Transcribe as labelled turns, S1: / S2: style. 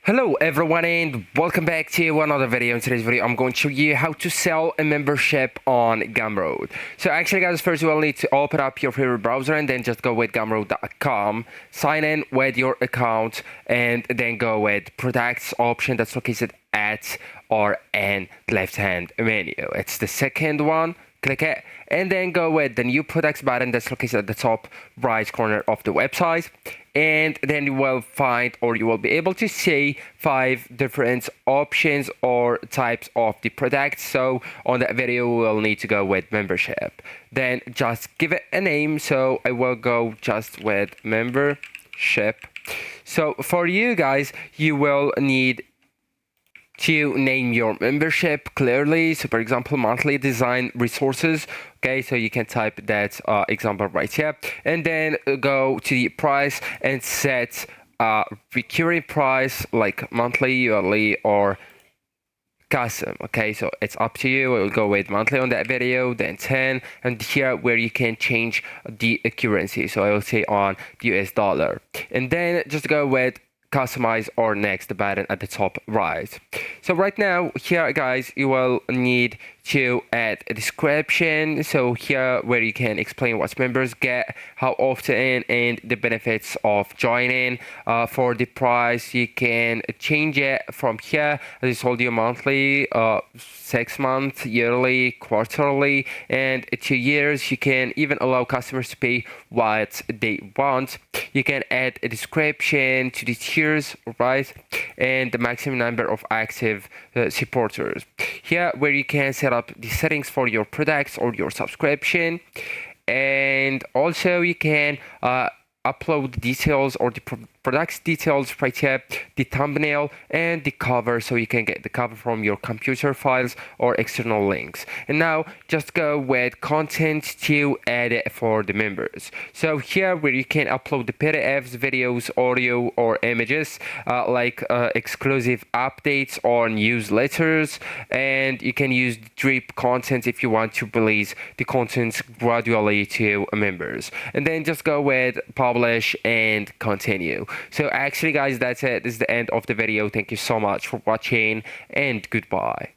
S1: Hello everyone and welcome back to another video. In today's video I'm going to show you how to sell a membership on Gumroad. So actually guys, first you will need to open up your favorite browser and then just go with gumroad.com, sign in with your account and then go with products option that's located at or in left hand menu. It's the second one. Click it and then go with the new products button that's located at the top right corner of the website, and then you will find or you will be able to see 5 different options or types of the products. So on that video we will need to go with membership, then just give it a name. So I will go just with membership. So for you guys, you will need to name your membership clearly. So for example, monthly design resources. Okay, so you can type that example right here, and then go to the price and set recurring price like monthly, yearly, or custom. Okay, so it's up to you. We'll go with monthly on that video, then 10, and here where you can change the currency, so I will say on US dollar, and then just go with customize or next button at the top right. So right now here guys, you will need to add a description. So here where you can explain what members get, how often, and the benefits of joining. For the price, you can change it from here, as I told you, monthly, 6 months, yearly, quarterly, and 2 years. You can even allow customers to pay what they want. You can add a description to the tiers, right, and the maximum number of active supporters. Here where you can set up the settings for your products or your subscription, and also you can upload the details or the products details right here, the thumbnail and the cover, so you can get the cover from your computer files or external links. And now just go with content to add it for the members. So here where you can upload the PDFs, videos, audio, or images, like exclusive updates or newsletters, and you can use drip content if you want to release the content gradually to members, and then just go with publish and continue. So actually guys, that's it. This is the end of the video. Thank you so much for watching and goodbye.